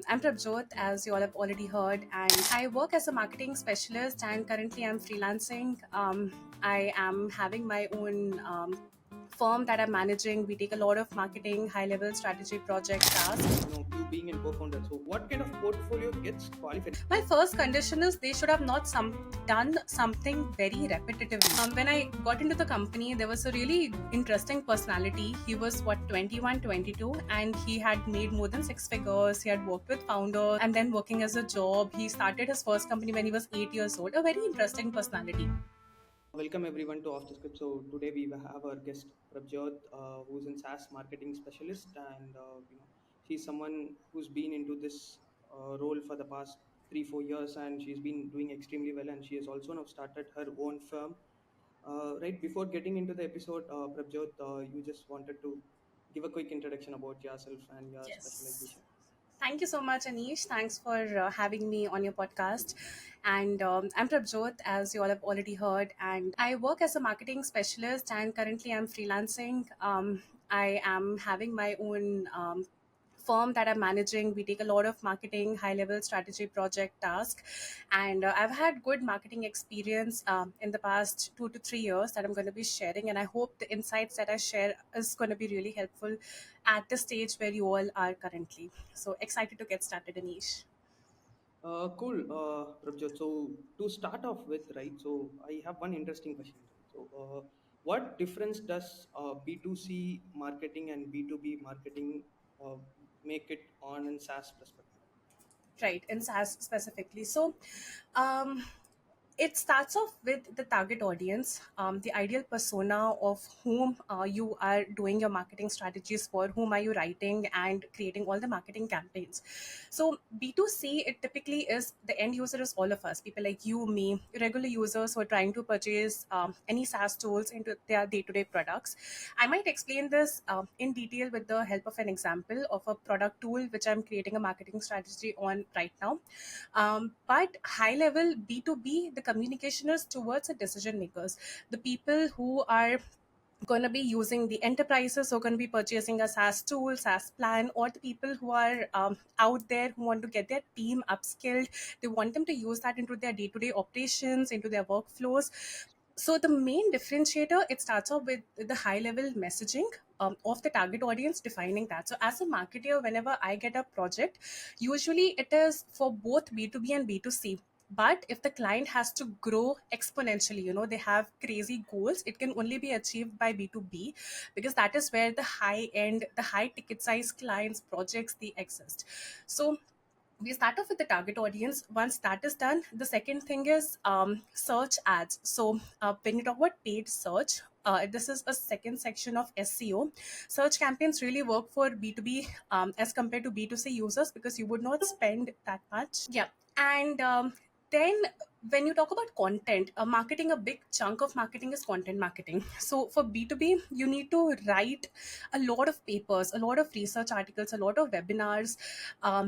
I'm Prabhjyot, as you all have already heard, and I work as a marketing specialist. And currently, I'm freelancing. I am having my own firm that I'm managing. We take a lot of marketing, high-level strategy project tasks. You being a co-founder, so what kind of portfolio gets qualified? My first condition is they should have not done something very repetitively. When I got into the company, there was a really interesting personality. He was 21, 22, and he had made more than six figures. He had worked with founders and then working as a job. He started his first company when he was 8 years old. A very interesting personality. Welcome everyone to Off the Script. So today we have our guest Prabhjyot, who's in SaaS marketing specialist, and she's someone who's been into this role for the past 3-4 years, and she's been doing extremely well. And she has also now started her own firm. Right before getting into the episode, Prabhjyot, you just wanted to give a quick introduction about yourself and your Yes. specialization. Thank you so much, Anish. Thanks for having me on your podcast. And I'm Prabhjyot, as you all have already heard, and I work as a marketing specialist. And currently, I'm freelancing. I am having my own firm that I'm managing. We take a lot of marketing, high-level strategy project tasks, and I've had good marketing experience in the past 2 to 3 years that I'm going to be sharing. And I hope the insights that I share is going to be really helpful at the stage where you all are currently. So excited to get started, Anish. Cool, Prabhjot. So to start off with, right? So I have one interesting question, right? So, what difference does B2C marketing and B2B marketing uh, make it on in SaaS perspective? Right, in SaaS specifically. So, um, it starts off with the target audience, the ideal persona of whom you are doing your marketing strategies for, whom are you writing and creating all the marketing campaigns. So B2C, it typically is the end user is all of us, people like you, me, regular users who are trying to purchase any SaaS tools into their day-to-day products. I might explain this in detail with the help of an example of a product tool which I'm creating a marketing strategy on right now. But high level B2B, the communication is towards the decision makers, the people who are going to be using the enterprises who are going to be purchasing a SaaS tool, SaaS plan, or the people who are out there who want to get their team upskilled. They want them to use that into their day-to-day operations, into their workflows. So the main differentiator, it starts off with the high level messaging of the target audience, defining that. So as a marketer, whenever I get a project, usually it is for both B2B and B2C. But if the client has to grow exponentially, they have crazy goals, it can only be achieved by B2B, because that is where the high end, the high ticket size clients projects, they exist. So we start off with the target audience. Once that is done, the second thing is search ads. So when you talk about paid search, this is a second section of SEO. Search campaigns really work for B2B as compared to B2C users, because you would not spend that much. Yeah. And then when you talk about content, marketing, a big chunk of marketing is content marketing. So for B2B, you need to write a lot of papers, a lot of research articles, a lot of webinars,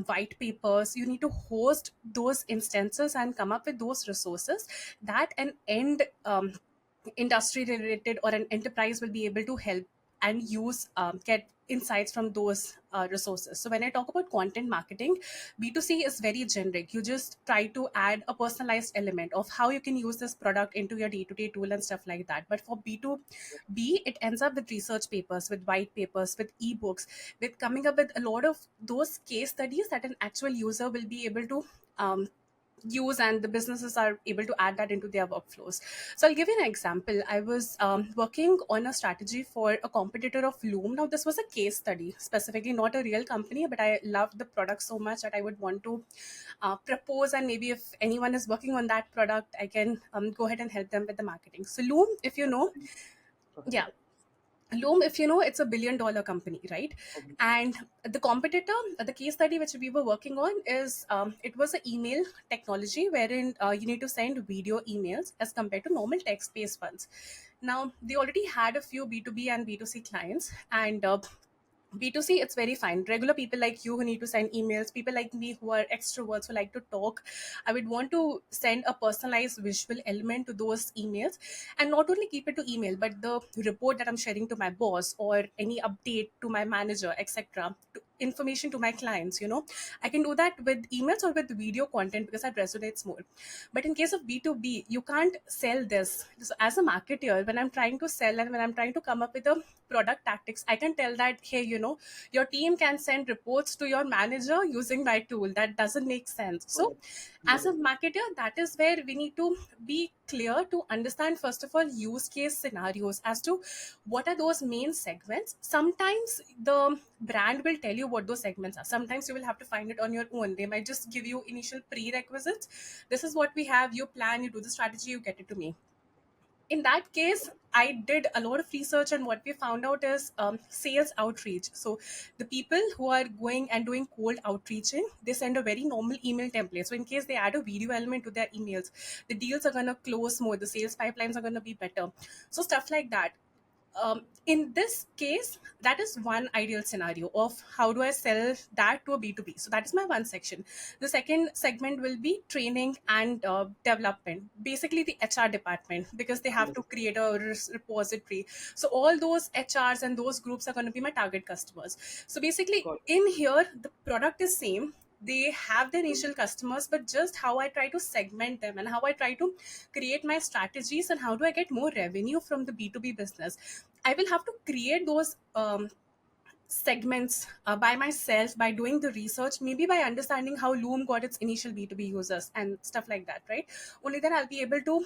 white papers. You need to host those instances and come up with those resources that an end industry related or an enterprise will be able to help and use, get insights from those resources. So when I talk about content marketing, B2C is very generic. You just try to add a personalized element of how you can use this product into your day-to-day tool and stuff like that. But for B2B, it ends up with research papers, with white papers, with ebooks, with coming up with a lot of those case studies that an actual user will be able to use, and the businesses are able to add that into their workflows. So I'll give you an example. I was working on a strategy for a competitor of Loom. Now this was a case study, specifically not a real company, but I loved the product so much that I would want to propose, and maybe if anyone is working on that product, I can go ahead and help them with the marketing. So Loom, if you know, Okay. yeah, Loom, if you know, it's a $1 billion company, right? Okay. And the competitor, the case study which we were working on is it was an email technology wherein you need to send video emails as compared to normal text-based ones. Now, they already had a few B2B and B2C clients, and B2C, it's very fine. Regular people like you who need to send emails, people like me who are extroverts who like to talk. I would want to send a personalized visual element to those emails, and not only keep it to email, but the report that I'm sharing to my boss or any update to my manager, etc. information to my clients. I can do that with emails or with video content because that resonates more. But in case of B2B, you can't sell this. So as a marketer, when I'm trying to sell and when I'm trying to come up with a product tactics, I can tell that, hey, your team can send reports to your manager using my tool. That doesn't make sense. Got So it. as Got a it. marketer, that is where we need to be clear to understand, first of all, use case scenarios as to what are those main segments. Sometimes the brand will tell you what those segments are. Sometimes you will have to find it on your own. They might just give you initial prerequisites. This is what we have. You plan, you do the strategy, you get it to me. In that case, I did a lot of research, and what we found out is sales outreach. So the people who are going and doing cold outreaching, they send a very normal email template. So in case they add a video element to their emails, the deals are going to close more, the sales pipelines are going to be better. So stuff like that. In this case, that is one ideal scenario of how do I sell that to a B2B. So that is my one section. The second segment will be training and development, basically the HR department, because they have to Understood. create a repository. So all those HRs and those groups are going to be my target customers. So basically Got in here, the product is same. They have the initial customers, but just how I try to segment them and how I try to create my strategies and how do I get more revenue from the B2B business. I will have to create those segments by myself, by doing the research, maybe by understanding how Loom got its initial B2B users and stuff like that, right? Only then I'll be able to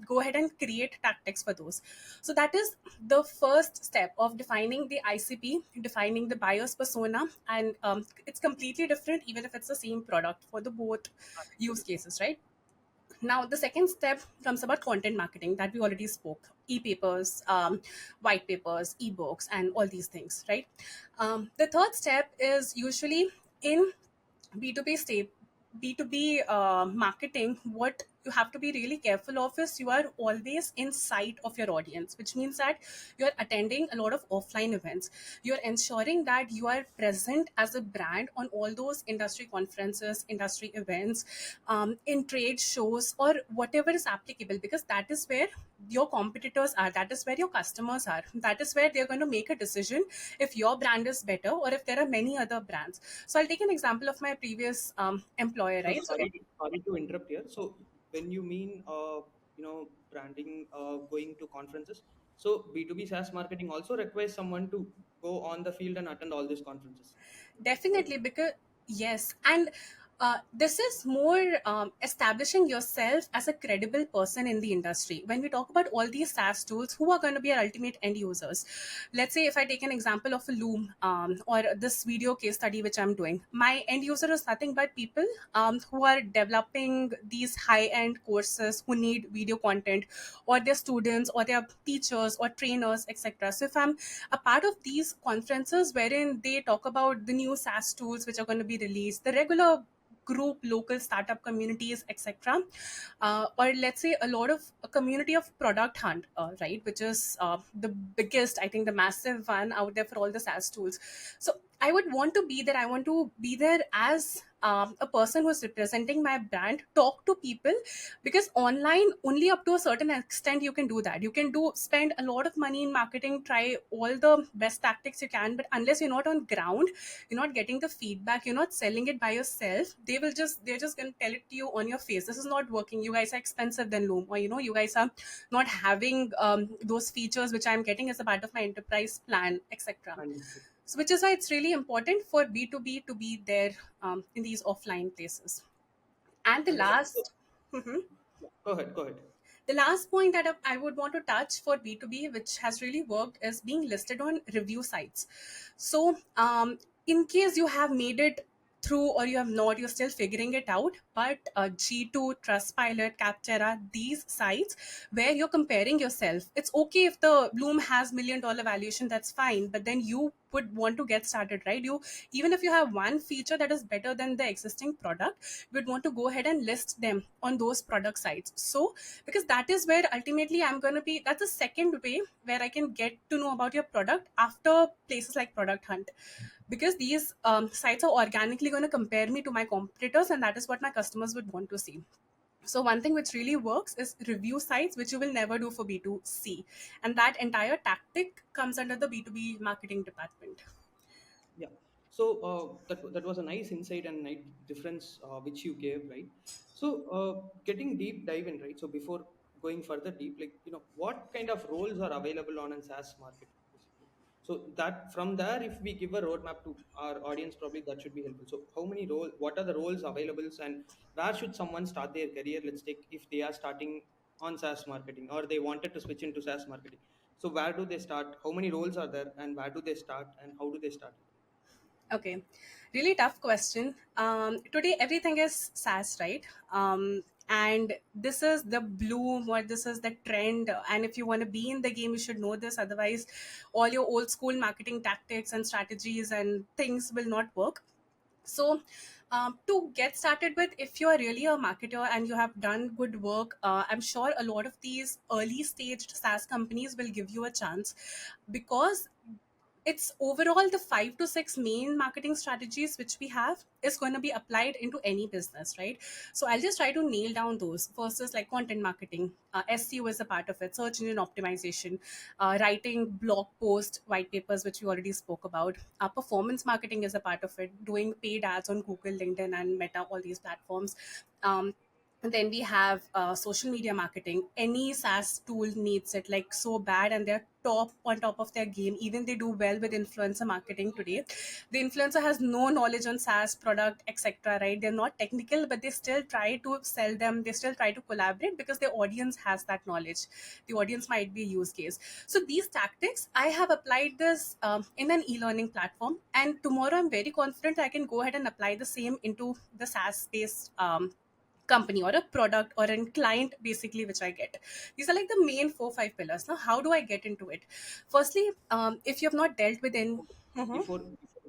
go ahead and create tactics for those. So that is the first step of defining the ICP, defining the buyer's persona, and it's completely different even if it's the same product for the both use cases, right? Now the second step comes about content marketing that we already spoke, e-papers, white papers, ebooks, and all these things, right? The third step is usually in b2b state B2B marketing. What you have to be really careful of is you are always in sight of your audience, which means that you are attending a lot of offline events. You're ensuring that you are present as a brand on all those industry conferences, industry events, in trade shows, or whatever is applicable, because that is where your competitors are, that is where your customers are, that is where they're going to make a decision if your brand is better or if there are many other brands. So I'll take an example of my previous employer, So right? So sorry to interrupt here. So when you mean branding, going to conferences, so B2B SaaS marketing also requires someone to go on the field and attend all these conferences, right? definitely, because yes, and this is more establishing yourself as a credible person in the industry. When we talk about all these SaaS tools, who are going to be our ultimate end users? Let's say if I take an example of a Loom, or this video case study which I'm doing, my end user is nothing but people who are developing these high-end courses, who need video content, or their students or their teachers or trainers, etc. So if I'm a part of these conferences wherein they talk about the new SaaS tools which are going to be released, the regular group local startup communities, etc., or let's say a lot of a community of product hunt, right, which is the biggest, I think, the massive one out there for all the SaaS tools. So I would want to be there. I want to be there as a person who's representing my brand, talk to people, because online only up to a certain extent you can do that. You can do spend a lot of money in marketing, try all the best tactics you can, but unless you're not on ground, you're not getting the feedback, you're not selling it by yourself, they're just going to tell it to you on your face, this is not working, you guys are expensive than Loom, or you guys are not having those features which I'm getting as a part of my enterprise plan, etc. Understood. So which is why it's really important for B2B to be there in these offline places. And the Understood. So, last Mhm. yeah, go ahead. Go ahead. The last point that I would want to touch for B2B, which has really worked, is being listed on review sites. So, in case you have made it through or you have not, you're still figuring it out. But G2, Trustpilot, Capterra, these sites where you're comparing yourself, it's okay if the Bloom has $1 million valuation, that's fine. But then you would want to get started, right? You, even if you have one feature that is better than the existing product, you would want to go ahead and list them on those product sites. So because that is where ultimately I'm going to be, that's the second way where I can get to know about your product after places like Product Hunt, because these sites are organically going to compare me to my competitors, and that is what my customers would want to see. So one thing which really works is review sites, which you will never do for B2C, and that entire tactic comes under the B2B marketing department. Yeah. So that was a nice insight and nice difference which you gave, right? So getting deep dive in, right? So before going further deep, like, what kind of roles are available on a SaaS market, basically? So that from there, if we give a roadmap to our audience, probably that should be helpful. So how many roles, what are the roles available, and where should someone start their career? Let's take if they are starting on SaaS marketing, or they wanted to switch into SaaS marketing. So where do they start? How many roles are there, and where do they start, and how do they start it? Okay, really tough question. Today, everything is SaaS, right? And this is the bloom, or this is the trend. And if you want to be in the game, you should know this. Otherwise, all your old school marketing tactics and strategies and things will not work. So, to get started with, if you are really a marketer and you have done good work, I'm sure a lot of these early staged SaaS companies will give you a chance, because it's overall the 5 to 6 main marketing strategies which we have is going to be applied into any business, right? So I'll just try to nail down those. First is like content marketing. SEO is a part of it, search engine optimization, writing blog post white papers, which we already spoke about. Performance marketing is a part of it, doing paid ads on Google, LinkedIn, and Meta, all these platforms. And then we have social media marketing. Any SaaS tool needs it like so bad, and they're top on top of their game. Even they do well with influencer marketing today. The influencer has no knowledge on SaaS product, etc. Right? They're not technical, but they still try to sell them. They still try to collaborate because their audience has that knowledge. The audience might be a use case. So these tactics, I have applied this in an e-learning platform, and tomorrow I'm very confident I can go ahead and apply the same into the SaaS based company or a product or a client, basically, which I get. These are like the main 4 5 pillars. Now, how do I get into it? Firstly, if you have not dealt with in. Okay. Mhm. Before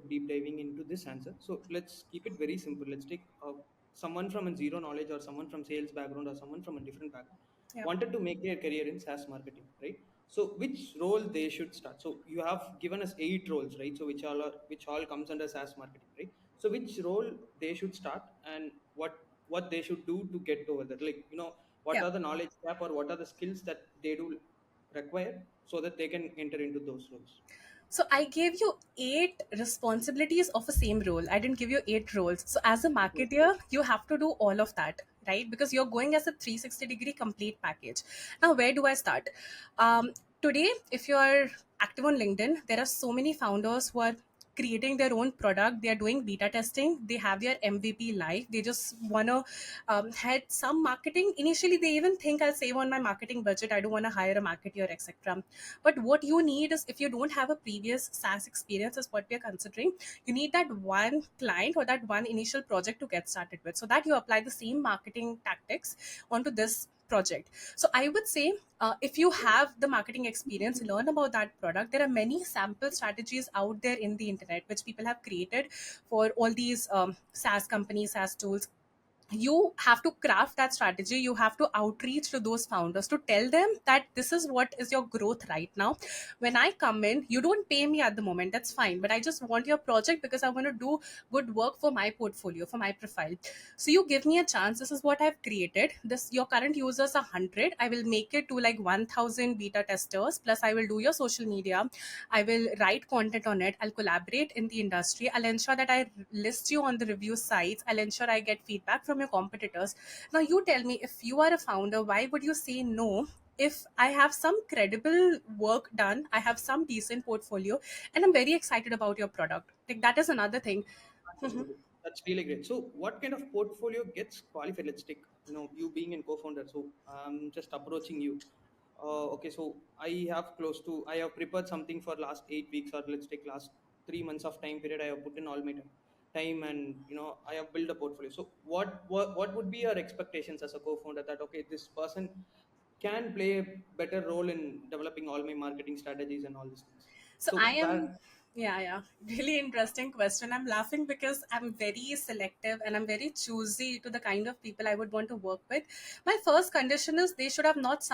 deep diving into this answer, so let's keep it very simple. Let's take someone from a zero knowledge, or someone from sales background, or someone from a different background, Yeah. wanted to make their career in SaaS marketing, right? So which role they should start? So you have given us 8 roles, right? So which all comes under SaaS marketing, right? So which role they should start, and what they should do to get over that? Like, what Yeah. are the knowledge gap, or what are the skills that they do require, so that they can enter into those roles? So I gave you 8 responsibilities of the same role. I didn't give you 8 roles. So as a marketer, you have to do all of that, right? Because you're going as a 360-degree complete package. Now, where do I start? Today, if you're active on LinkedIn, there are so many founders who are creating their own product. They are doing beta testing. They have their MVP live. They just want to head some marketing. Initially, they even think I'll save on my marketing budget. I don't want to hire a marketer, etc. But what you need is, if you don't have a previous SaaS experience, is what we are considering. You need that one client or that one initial project to get started with, so that you apply the same marketing tactics onto this project. So I would say, if you have the marketing experience, learn about that product. There are many sample strategies out there in the internet which people have created for all these SaaS companies, SaaS tools. You have to craft that strategy. You have to outreach to those founders to tell them that this is what is your growth right now. When I come in, you don't pay me at the moment, that's fine, but I just want your project because I want to do good work for my portfolio, for my profile. So you give me a chance. This is what I've created. This, your current users are 100, I will make it to like 1000 beta testers, plus I will do your social media. I will write content on it. I'll collaborate in the industry. I'll ensure that I list you on the review sites. I'll ensure I get feedback from your competitors. Now, you tell me, if you are a founder, why would you say no? If I have some credible work done, I have some decent portfolio, and I'm very excited about your product. Like, that is another thing. Mhm. Understood. That's really great. So, what kind of portfolio gets qualified? Let's take, you being in co-founder. So, I'm just approaching you. Okay, so I have prepared something for last 8 weeks, or let's take last 3 months of time period. I have put in all my time, and I have built a portfolio. So, what would be your expectations as a co-founder, that okay, this person can play a better role in developing all my marketing strategies and all these things. So So, I where am, yeah, yeah, really interesting question. I'm laughing because I'm very selective and I'm very choosy to the kind of people I would want to work with. My first condition is they should have not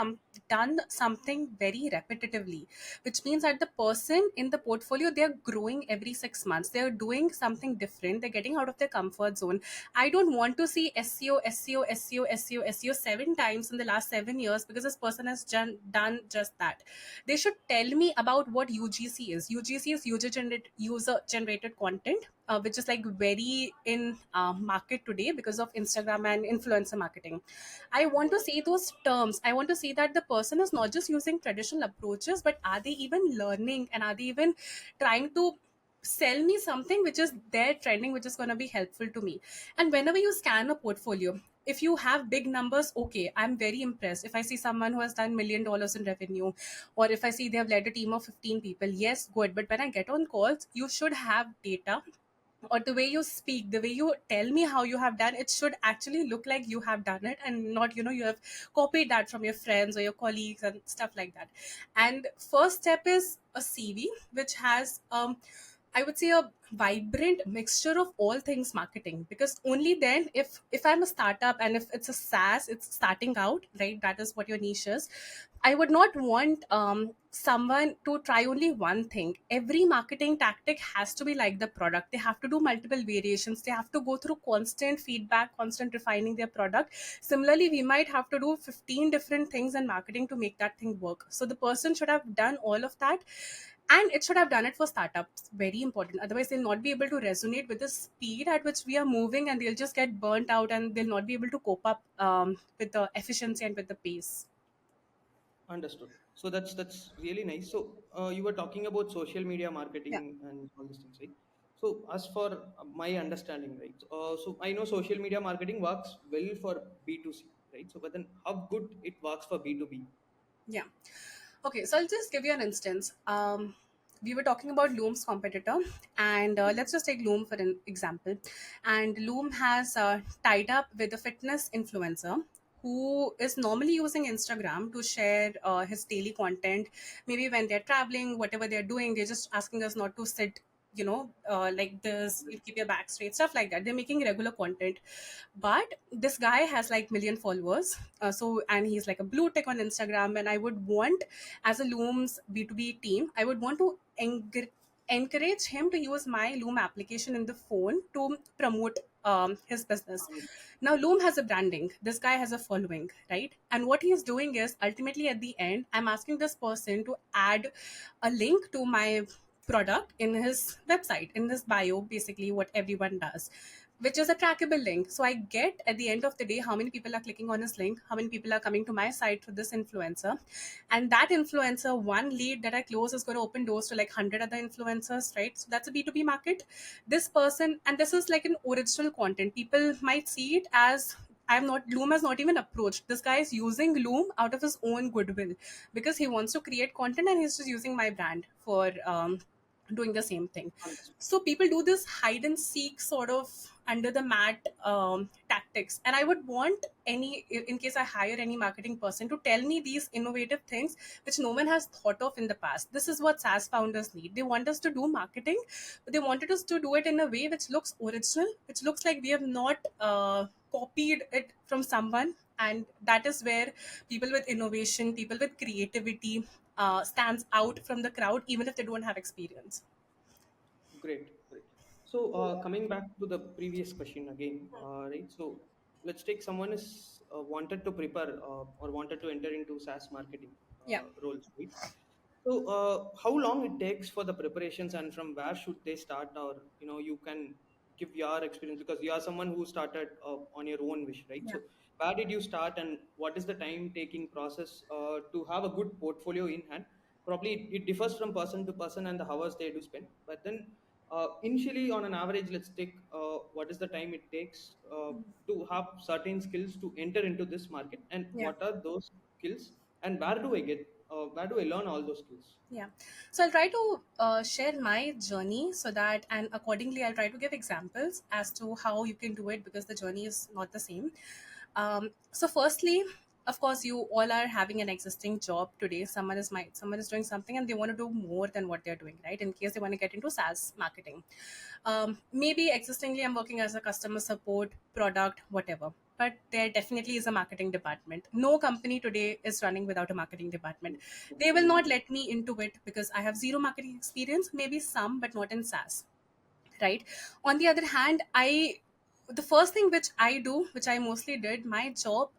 done something very repetitively, which means that the person in the portfolio, they're growing every 6 months. They're doing something different. They're getting out of their comfort zone. I don't want to see SEO, SEO, SEO, SEO, SEO 7 times in the last 7 years because this person has done just that. They should tell me about what UGC is. UGC is user user generated content, which is like very in market today because of Instagram and influencer marketing. I want to see those terms. I want to see that the person is not just using traditional approaches, but are they even learning, and are they even trying to sell me something which is there trending, which is going to be helpful to me. And whenever you scan a portfolio, if you have big numbers, okay, I'm very impressed. If I see someone who has done $1 million in revenue, or if I see they have led a team of 15 people, yes, good. But when I get on calls, you should have data, or the way you speak, the way you tell me how you have done it, should actually look like you have done it, and not, you have copied that from your friends or your colleagues and stuff like that. And first step is a CV which has, I would say, a vibrant mixture of all things marketing, because only then, if I'm a startup and if it's a SaaS, it's starting out, right? That is what your niche is. I would not want someone to try only one thing. Every marketing tactic has to be like the product. They have to do multiple variations. They have to go through constant feedback, constant refining their product. Similarly, we might have to do 15 different things in marketing to make that thing work. So the person should have done all of that, and it should have done it for startups. Very important. Otherwise, they'll not be able to resonate with the speed at which we are moving, and they'll just get burnt out, and they'll not be able to cope up with the efficiency and with the pace. Understood. So that's really nice. So you were talking about social media Yeah. marketing and all these things, right? So as for my understanding, right? So I know social media marketing works well for B2C, right? So but then how good it works for B2B? Yeah. Okay, so I'll just give you an instance. We were talking about Loom's competitor, and let's just take Loom for an example. And Loom has tied up with a fitness influencer who is normally using Instagram to share his daily content. Maybe when they're traveling, whatever they're doing, they're just asking us not to sit, like this, you keep your back straight, stuff like that. They're making regular content. But this guy has like million followers, and he's like a blue tick on Instagram. And I would want, as a Loom's B2B team, I would want to encourage him to use my Loom application in the phone to promote his business. Now Loom has a branding, this guy has a following, right? And what he's doing is, ultimately at the end, I'm asking this person to add a link to my product in his website, in his bio, basically what everyone does, which is a trackable link. So I get at the end of the day how many people are clicking on his link, how many people are coming to my site through this influencer. And that influencer, one lead that I close, is going to open doors to like 100 other influencers, right? So that's a B2B market. This person, and this is like an original content. People might see it as, Loom has not even approached. This guy is using Loom out of his own goodwill because he wants to create content, and he's just using my brand for doing the same thing. Understood. So people do this hide and seek sort of under the mat tactics. And I would want, in case I hire any marketing person, to tell me these innovative things which no one has thought of in the past. This is what SaaS founders need. They want us to do marketing, but they wanted us to do it in a way which looks original, which looks like we have not copied it from someone. And that is where people with innovation, people with creativity stands out from the crowd, even if they don't have experience. Great, great. So coming back to the previous question again, right? So let's take someone is wanted to prepare or wanted to enter into SaaS marketing Yeah. roles, right? So how long it takes for the preparations and from where should they start, or you can give your experience because you are someone who started on your own wish, right? Yeah. So where did you start and what is the time taking process to have a good portfolio in hand? Probably it differs from person to person and the hours they do spend, but then initially on an average, let's take what is the time it takes to have certain skills to enter into this market, and Yeah. what are those skills, and where do I learn all those skills? Yeah. So I'll try to share my journey, so that, and accordingly, I'll try to give examples as to how you can do it, because the journey is not the same. So firstly, of course, you all are having an existing job today. Someone is doing something and they want to do more than what they're doing, right? In case they want to get into SaaS marketing. Maybe existingly, I'm working as a customer support, product, whatever. But there definitely is a marketing department. No company today is running without a marketing department. They will not let me into it because I have zero marketing experience, maybe some, but not in SaaS, right? On the other hand, I the first thing which I do, which I mostly did, my job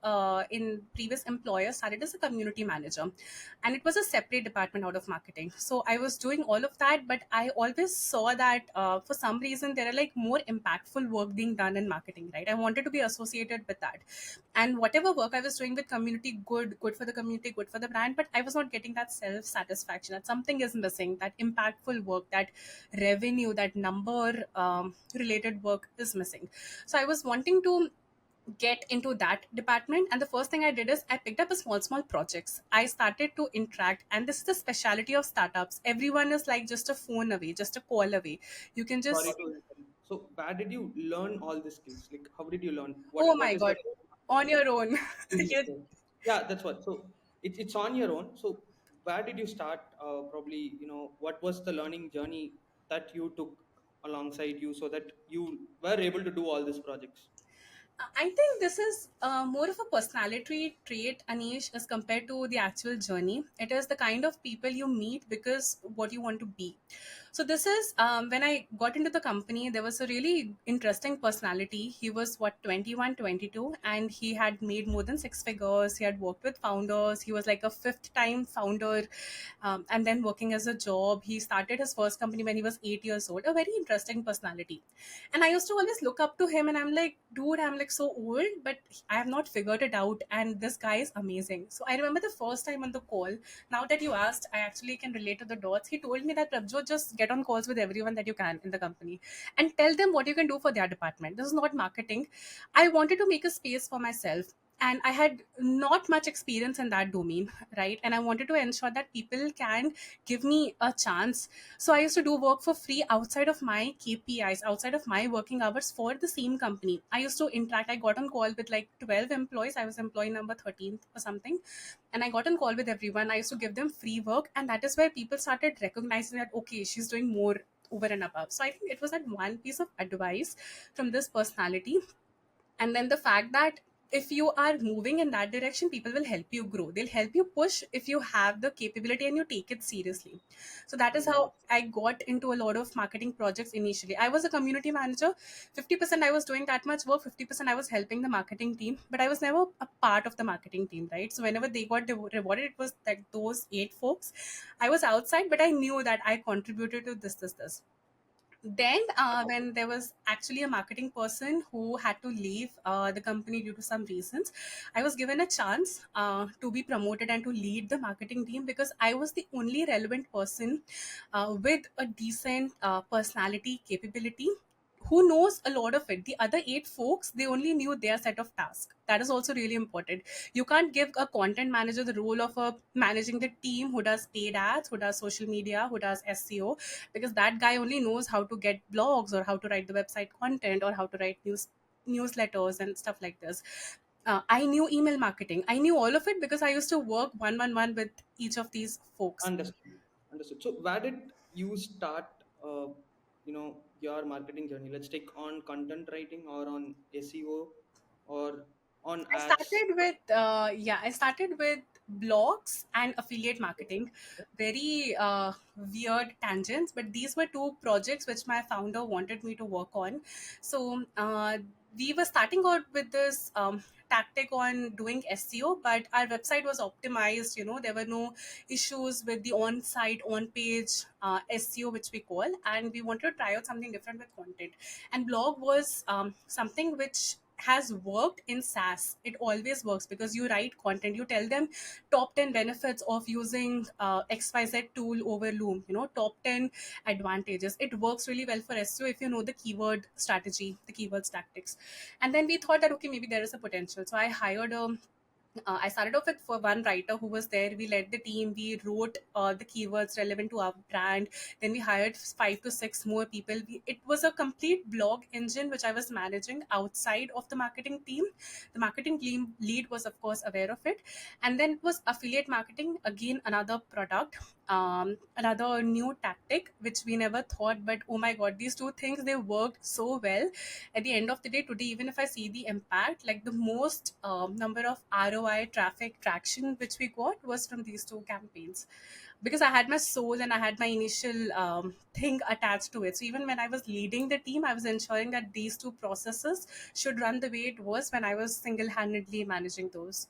in previous employer started as a community manager, and it was a separate department out of marketing. So I was doing all of that, but I always saw that for some reason there are like more impactful work being done in marketing, right? I wanted to be associated with that, and whatever work I was doing with community, good for the community, good for the brand, but I was not getting that self satisfaction. That something is missing. That impactful work, that revenue, that number related work is missing. So I was wanting to get into that department, and the first thing I did is I picked up a small projects. I started to interact, and this is the speciality of startups. Everyone is like just a phone away, just a call away. You can Sorry just, to interrupt. So where did you learn all the skills? Like how did you learn? oh What my is the god, on your own. You- yeah, that's what. So it's on your own. So where did you start? Probably, what was the learning journey that you took alongside you so that you were able to do all these projects? I think this is more of a personality trait, Anish, as compared to the actual journey. It is the kind of people you meet because what you want to be. So this is when I got into the company, there was a really interesting personality. He was what, 21, 22, and he had made more than six figures. He had worked with founders. He was like a fifth time founder, and then working as a job. He started his first company when he was 8 years old. A very interesting personality. And I used to always look up to him, and I'm like, dude, I'm like so old, but I have not figured it out. And this guy is amazing. So I remember the first time on the call, now that you asked, I actually can relate to the dots. He told me that, Prabhjyot, just get on calls with everyone that you can in the company and tell them what you can do for their department. This is not marketing. I wanted to make a space for myself, and I had not much experience in that domain, right? And I wanted to ensure that people can give me a chance. So I used to do work for free outside of my KPIs, outside of my working hours for the same company. I used to interact. I got on call with like 12 employees. I was employee number 13th or something, and I got on call with everyone. I used to give them free work, and that is where people started recognizing that, okay, she's doing more over and above. So I think it was that one piece of advice from this personality. And then the fact that if you are moving in that direction, people will help you grow, they'll help you push if you have the capability and you take it seriously. So that is how Understood. I got into a lot of marketing projects. Initially I was a community manager. 50% I was doing that much work, 50% I was helping the marketing team, but I was never a part of the marketing team, right? So whenever they got rewarded, it was like those eight folks. I was outside, but I knew that I contributed to this. Then when there was actually a marketing person who had to leave the company due to some reasons, I was given a chance to be promoted and to lead the marketing team, because I was the only relevant person with a decent personality capability, who knows a lot of it. The other eight folks, they only knew their set of tasks. That is also really important. You can't give a content manager the role of a managing the team who does paid ads, who does social media, who does SEO, because that guy only knows how to get blogs or how to write the website content or how to write newsletters and stuff like this. I knew email marketing. I knew all of it because I used to work one with each of these folks. Understood. Understood. So where did you start, your marketing journey? Let's take on content writing or on SEO or on ads. I started with blogs and affiliate marketing. Very weird tangents, but these were two projects which my founder wanted me to work on. So we were starting out with this tactic on doing SEO, but our website was optimized. There were no issues with the on-site, on-page SEO, which we call, and we wanted to try out something different with content. And blog was something which has worked in SaaS. It always works because you write content, you tell them top 10 benefits of using XYZ tool over Loom, top 10 advantages. It works really well for SEO if you know the keyword strategy, the keywords tactics. And then we thought that, okay, maybe there is a potential. So I hired a I started off with for one writer who was there. We led the team. We wrote the keywords relevant to our brand. Then we hired 5 to 6 more people. It was a complete blog engine which I was managing outside of the marketing team. The marketing team lead was, of course, aware of it. And then it was affiliate marketing, again, another product, another new tactic which we never thought. But oh my God, these two things, they worked so well. At the end of the day, today, even if I see the impact, like the most number of ROI traffic traction which we got was from these two campaigns. because I had my soul and I had my initial thing attached to it. So even when I was leading the team, I was ensuring that these two processes should run the way it was when I was single handedly managing those.